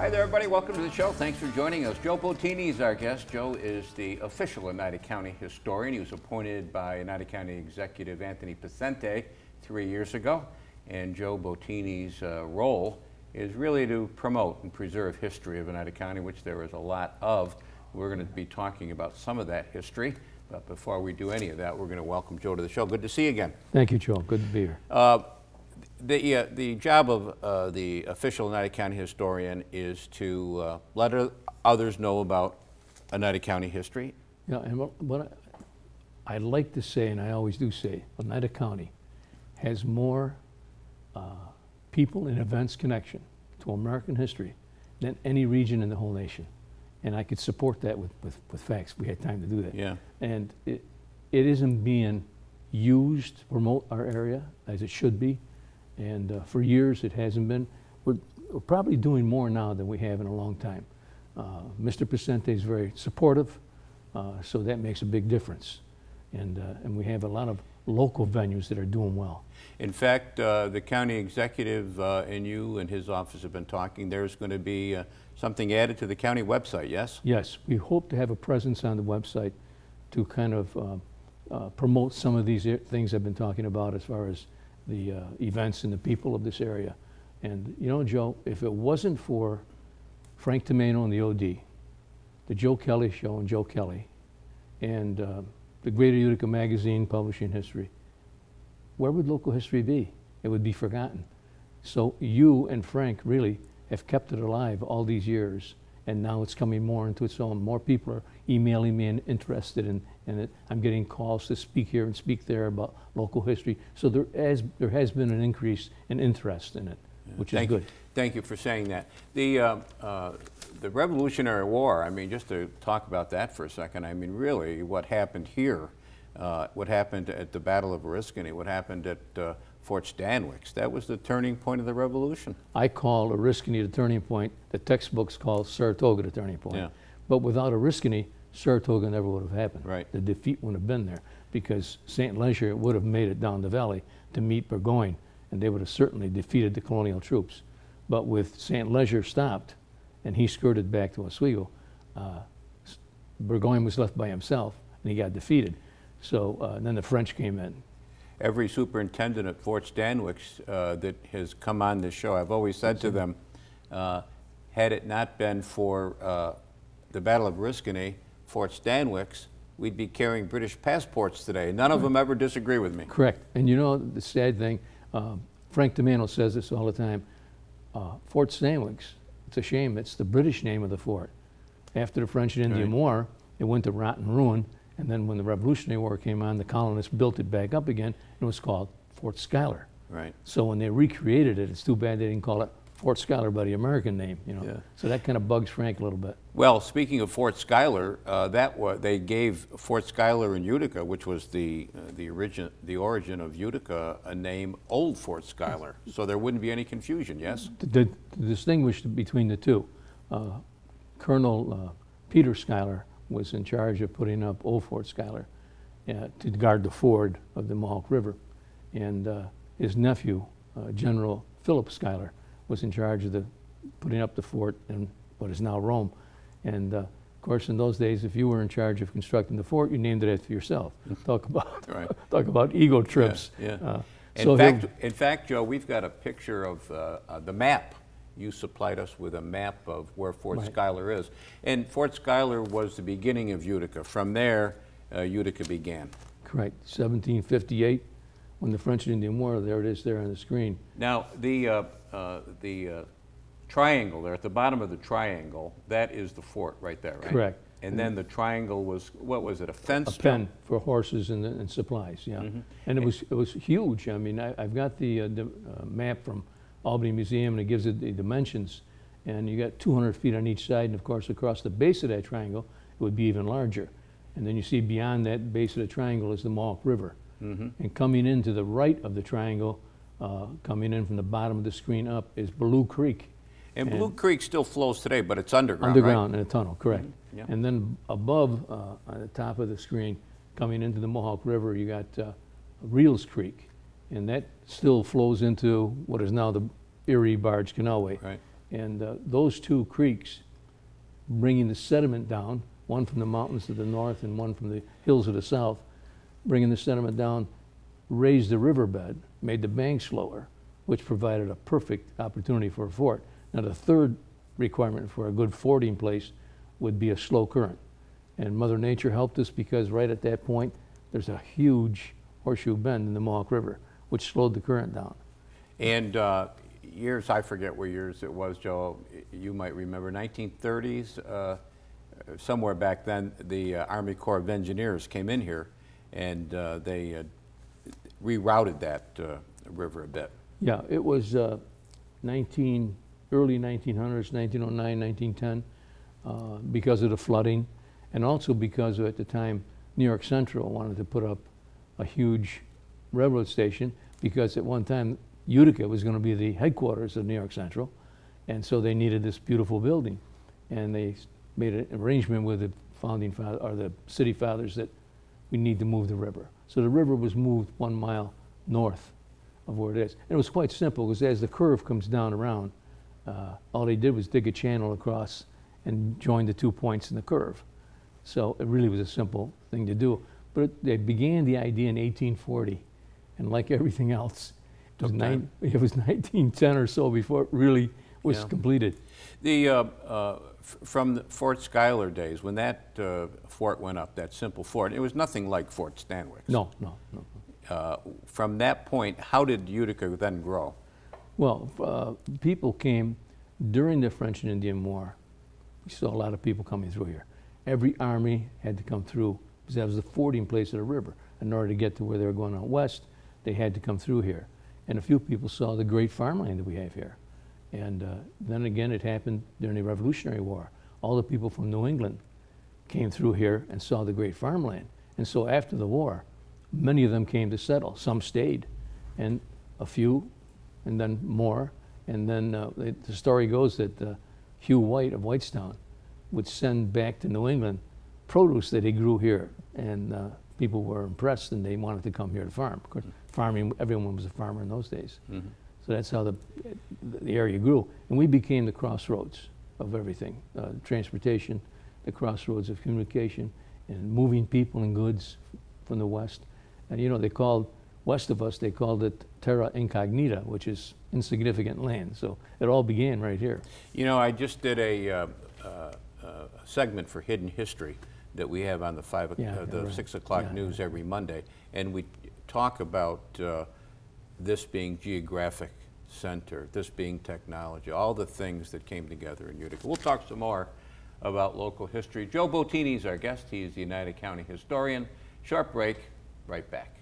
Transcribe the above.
Hi there, everybody. Welcome to the show. Thanks for joining us. Joe Bottini is our guest. Joe is the official Oneida County historian. He was appointed by Oneida County Executive Anthony Picente 3 years ago. And Joe Bottini's role is really to promote and preserve history of Oneida County, which there is a lot of. We're going to be talking about some of that history. But before we do any of that, we're going to welcome Joe to the show. Good to see you again. Thank you, Joe. Good to be here. The job of the official Oneida County historian is to let others know about Oneida County history. Yeah, and what I like to say, and I always do say, Oneida County has more people and events connection to American history than any region in the whole nation. And I could support that with facts. We had time to do that. Yeah. And it isn't being used to promote our area as it should be. And for years it hasn't been. We're probably doing more now than we have in a long time. Mr. Picente is very supportive, so that makes a big difference. And we have a lot of local venues that are doing well. In fact, the county executive and you and his office have been talking. There's going to be something added to the county website, yes? Yes, we hope to have a presence on the website to kind of promote some of these things I've been talking about as far as the events and the people of this area. And you know, Joe, if it wasn't for Frank Tomeno and the OD, the Joe Kelly Show and Joe Kelly, and the Greater Utica Magazine publishing history, where would local history be? It would be forgotten. So you and Frank really have kept it alive all these years, and now it's coming more into its own. More people are emailing me and interested in it. I'm getting calls to speak here and speak there about local history. So there has been an increase in interest in it, which is good. Thank you for saying that. The Revolutionary War, I mean, just to talk about that for a second, I mean, really what happened here, what happened at the Battle of Oriskany, what happened at Fort Stanwix, that was the turning point of the Revolution. I call Oriskany the turning point. The textbooks call Saratoga the turning point. Yeah. But without Oriskany, Saratoga never would have happened. Right. The defeat wouldn't have been there because St. Leger would have made it down the valley to meet Burgoyne, and they would have certainly defeated the colonial troops. But with St. Leger stopped, and he skirted back to Oswego, Burgoyne was left by himself, and he got defeated. So then the French came in. Every superintendent at Fort Stanwix that has come on this show, I've always said to them, had it not been for the Battle of Oriskany, Fort Stanwix, we'd be carrying British passports today. None of them ever disagree with me. Correct. And you know the sad thing, Frank Tomeno says this all the time, Fort Stanwix, it's a shame, it's the British name of the fort. After the French and Indian War, it went to rot and ruin. And then when the Revolutionary War came on, the colonists built it back up again, and it was called Fort Schuyler. Right. So when they recreated it, it's too bad they didn't call it Fort Schuyler by the American name, you know. Yeah. So that kind of bugs Frank a little bit. Well, speaking of Fort Schuyler, they gave Fort Schuyler in Utica, which was the origin of Utica, a name Old Fort Schuyler. So there wouldn't be any confusion, yes? To distinguish between the two, Colonel Peter Schuyler was in charge of putting up Old Fort Schuyler to guard the ford of the Mohawk River. And his nephew, General Philip Schuyler, was in charge of putting up the fort in what is now Rome. And of course, in those days, if you were in charge of constructing the fort, you named it after yourself. Talk about talk about ego trips. Yeah. So in fact, Joe, we've got a picture of the map. You supplied us with a map of where Fort Schuyler is. And Fort Schuyler was the beginning of Utica. From there, Utica began. Correct. 1758, when the French and Indian War, there it is there on the screen. Now, the triangle there, at the bottom of the triangle, that is the fort right there, right? Correct. And then the triangle was, what was it, a fence? A pen for horses and supplies, yeah. Mm-hmm. And it was huge. I mean, I've got the map from Albany Museum, and it gives it the dimensions, and you got 200 feet on each side, and of course across the base of that triangle it would be even larger. And then you see beyond that base of the triangle is the Mohawk River. Mm-hmm. And coming in to the right of the triangle, coming in from the bottom of the screen up, is Blue Creek. And Blue Creek still flows today, but it's underground, Underground right? in a tunnel, correct. Mm-hmm. Yeah. And then above, on the top of the screen, coming into the Mohawk River, you got Reels Creek. And that still flows into what is now the Erie Barge Canalway. Right. And those two creeks bringing the sediment down, one from the mountains to the north and one from the hills to the south, bringing the sediment down, raised the riverbed, made the banks lower, which provided a perfect opportunity for a fort. Now the third requirement for a good fording place would be a slow current. And Mother Nature helped us because right at that point, there's a huge horseshoe bend in the Mohawk River, which slowed the current down. And years, I forget what years it was, Joe, you might remember, 1930s, somewhere back then, the Army Corps of Engineers came in here and they rerouted that river a bit. Yeah, it was early 1900s, 1909, 1910, because of the flooding, and also because at the time New York Central wanted to put up a huge railroad station, because at one time Utica was going to be the headquarters of New York Central, and so they needed this beautiful building, and they made an arrangement with the founding father or the city fathers that we need to move the river. So the river was moved 1 mile north of where it is. And it was quite simple, because as the curve comes down around, all they did was dig a channel across and join the 2 points in the curve. So it really was a simple thing to do. But they began the idea in 1840, and like everything else, it was, it was 1910 or so before it really was completed. The from the Fort Schuyler days, when that fort went up, that simple fort, it was nothing like Fort Stanwix. No. From that point, how did Utica then grow? Well, people came during the French and Indian War. We saw a lot of people coming through here. Every army had to come through, because that was the fording place of the river. In order to get to where they were going out west, they had to come through here. And a few people saw the great farmland that we have here. And then again, it happened during the Revolutionary War. All the people from New England came through here and saw the great farmland. And so after the war, many of them came to settle. Some stayed, and a few, and then more. And then the story goes that Hugh White of Whitestown would send back to New England produce that he grew here. And people were impressed, and they wanted to come here to farm. Of course, farming, everyone was a farmer in those days. Mm-hmm. So that's how the area grew. And we became the crossroads of everything. Transportation, the crossroads of communication, and moving people and goods from the west. And you know, they called, west of us, they called it terra incognita, which is insignificant land. So it all began right here. You know, I just did a segment for Hidden History that we have on the 6 o'clock news every Monday. And we talk about this being geographic center, this being technology, all the things that came together in Utica. We'll talk some more about local history. Joe Bottini is our guest. He is the Oneida County historian. Short break, right back.